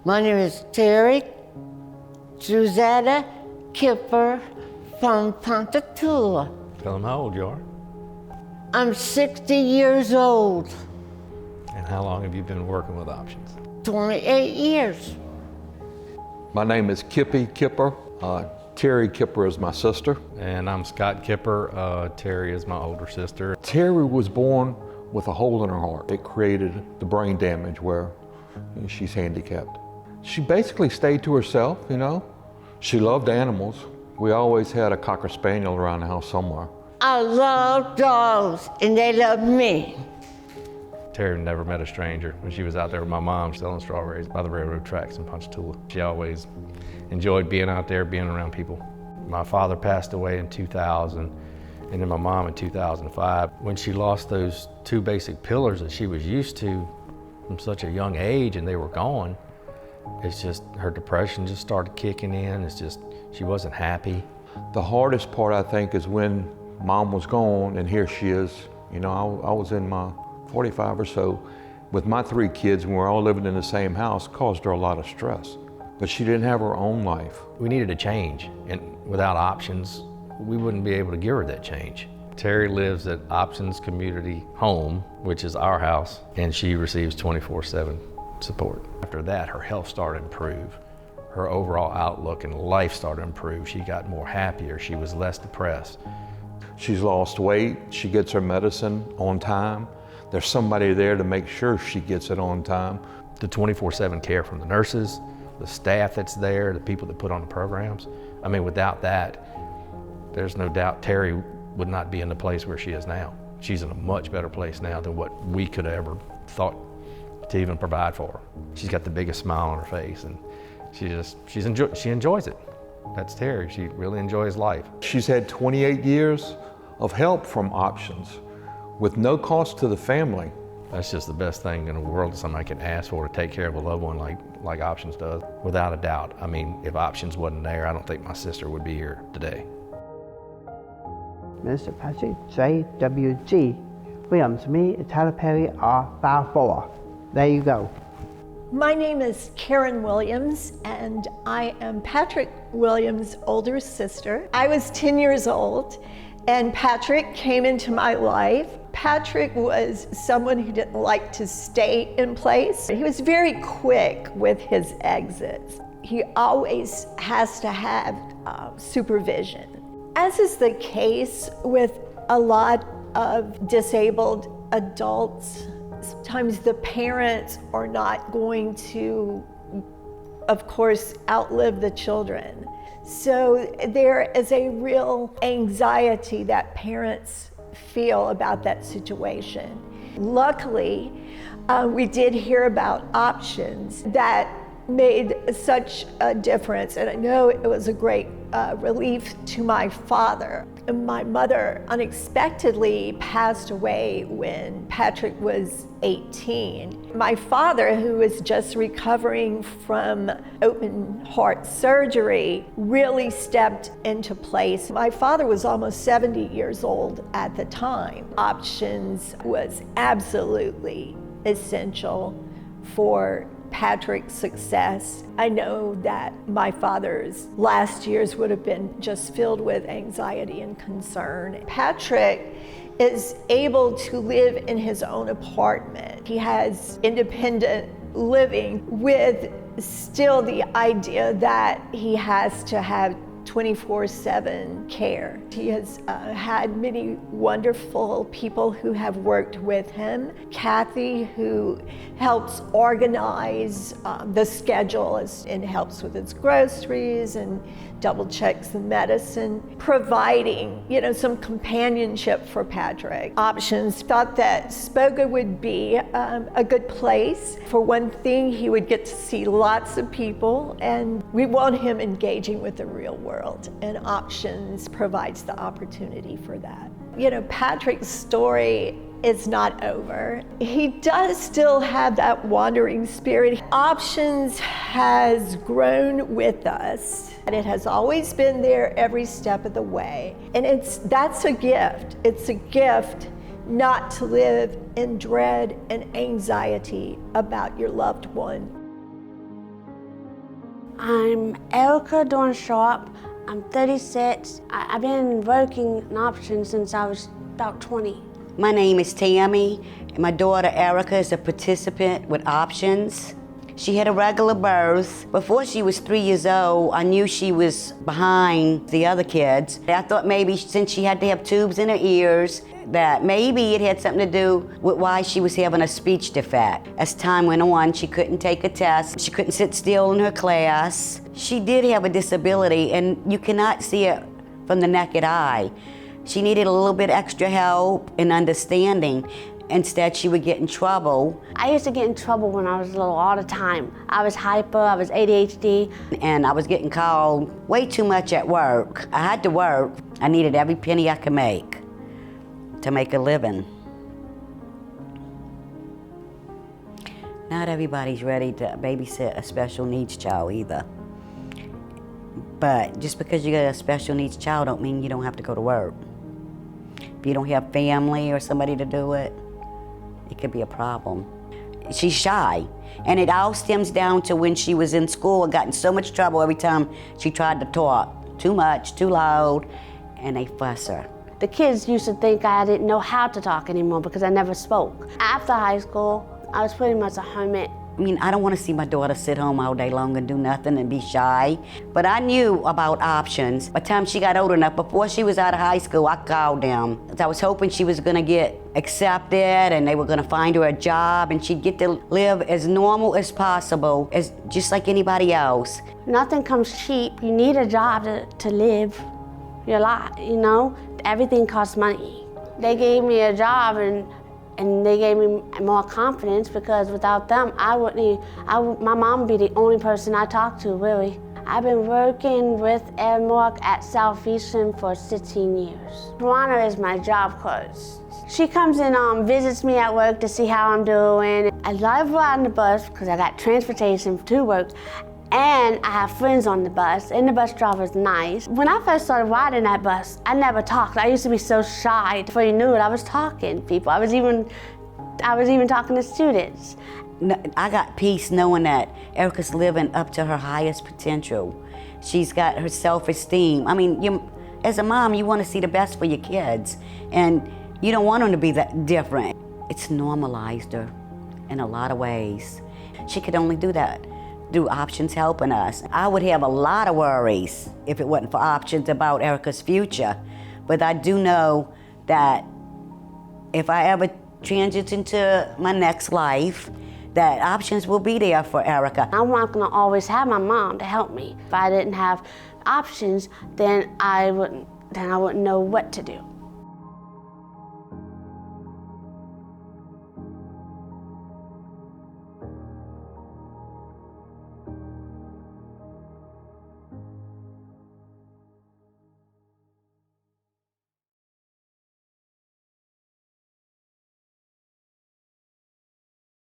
My name is Terri Kipper from Ponchatoula. Tell them how old you are. I'm 60 years old. And how long have you been working with options? 28 years. My name is Kippy Kupper. Terri Kupper is my sister. And I'm Scott Kupper. Terri is my older sister. Terri was born with a hole in her heart. It created the brain damage where she's handicapped. She basically stayed to herself, you know. She loved animals. We always had a Cocker Spaniel around the house somewhere. I love dogs, and they love me. Terri never met a stranger. When she was out there with my mom selling strawberries by the railroad tracks in Ponchatoula, she always enjoyed being out there, being around people. My father passed away in 2000, and then my mom in 2005. When she lost those two basic pillars that she was used to from such a young age and they were gone, it's just, her depression just started kicking in. It's just, she wasn't happy. The hardest part, I think, is when Mom was gone and here she is. You know, I was in my 45 or so with my 3 kids, and we were all living in the same house, caused her a lot of stress. But she didn't have her own life. We needed a change, and without options, we wouldn't be able to give her that change. Terri lives at Options Community Home, which is our house, and she receives 24/7 support. After that, her health started to improve. Her overall outlook and life started to improve. She got more happier. She was less depressed. She's lost weight. She gets her medicine on time. There's somebody there to make sure she gets it on time. The 24/7 care from the nurses, the staff that's there, the people that put on the programs. I mean, without that, there's no doubt Terri would not be in the place where she is now. She's in a much better place now than what we could have ever thought to even provide for her. She's got the biggest smile on her face, and she enjoys it. That's Terri. She really enjoys life. She's had 28 years of help from Options with no cost to the family. That's just the best thing in the world that somebody can ask for, to take care of a loved one like Options does. Without a doubt. I mean, if Options wasn't there, I don't think my sister would be here today. Mr. Patrick J.W.G. Williams, me, Tyler Perry, R54. There you go. My name is Karen Williams, and I am Patrick Williams' older sister. I was 10 years old, and Patrick came into my life. Patrick was someone who didn't like to stay in place. He was very quick with his exits. He always has to have supervision. As is the case with a lot of disabled adults, sometimes the parents are not going to, of course, outlive the children. So there is a real anxiety that parents feel about that situation. Luckily, we did hear about Options that made such a difference, and I know it was a great relief to my father. My mother unexpectedly passed away when Patrick was 18. My father, who was just recovering from open heart surgery, really stepped into place. My father was almost 70 years old at the time. Options was absolutely essential for Patrick's success. I know that my father's last years would have been just filled with anxiety and concern. Patrick is able to live in his own apartment. He has independent living with still the idea that he has to have 24/7 care. He has had many wonderful people who have worked with him. Kathy, who helps organize the schedule and helps with his groceries and double checks the medicine, providing, some companionship for Patrick. Options thought that Spoga would be a good place. For one thing, he would get to see lots of people, and we want him engaging with the real world, and Options provides the opportunity for that. Patrick's story is not over. He does still have that wandering spirit. Options has grown with us, and it has always been there every step of the way. And that's a gift. It's a gift not to live in dread and anxiety about your loved one. I'm Erica Dawn Sharp. I'm 36. I've been working in options since I was about 20. My name is Tammy, and my daughter Erica is a participant with options. She had a regular birth. Before she was 3 years old, I knew she was behind the other kids. I thought maybe since she had to have tubes in her ears, that maybe it had something to do with why she was having a speech defect. As time went on, she couldn't take a test. She couldn't sit still in her class. She did have a disability, and you cannot see it from the naked eye. She needed a little bit extra help and understanding. Instead, she would get in trouble. I used to get in trouble when I was little all the time. I was hyper, I was ADHD. And I was getting called way too much at work. I had to work. I needed every penny I could make to make a living. Not everybody's ready to babysit a special needs child either. But just because you got a special needs child don't mean you don't have to go to work. If you don't have family or somebody to do it, it could be a problem. She's shy, and it all stems down to when she was in school and got in so much trouble every time she tried to talk. Too much, too loud, and they fuss her. The kids used to think I didn't know how to talk anymore because I never spoke. After high school, I was pretty much a hermit. I mean, I don't want to see my daughter sit home all day long and do nothing and be shy. But I knew about options. By the time she got old enough, before she was out of high school, I called them. I was hoping she was going to get accepted and they were going to find her a job and she'd get to live as normal as possible, as just like anybody else. Nothing comes cheap. You need a job to live your life, you know? Everything costs money. They gave me a job and they gave me more confidence because without them, my mom would be the only person I talk to, really. I've been working with Edmark at Southeastern for 16 years. Rana is my job coach. She comes and visits me at work to see how I'm doing. I love riding the bus because I got transportation to work. And I have friends on the bus, and the bus driver's nice. When I first started riding that bus, I never talked. I used to be so shy. Before you knew it, I was talking to people. I was even talking to students. I got peace knowing that Erica's living up to her highest potential. She's got her self-esteem. I mean, as a mom, you want to see the best for your kids, and you don't want them to be that different. It's normalized her in a lot of ways. She could only do that through options helping us. I would have a lot of worries if it wasn't for options about Erica's future. But I do know that if I ever transition to my next life, that options will be there for Erica. I'm not gonna always have my mom to help me. If I didn't have options, then I wouldn't know what to do.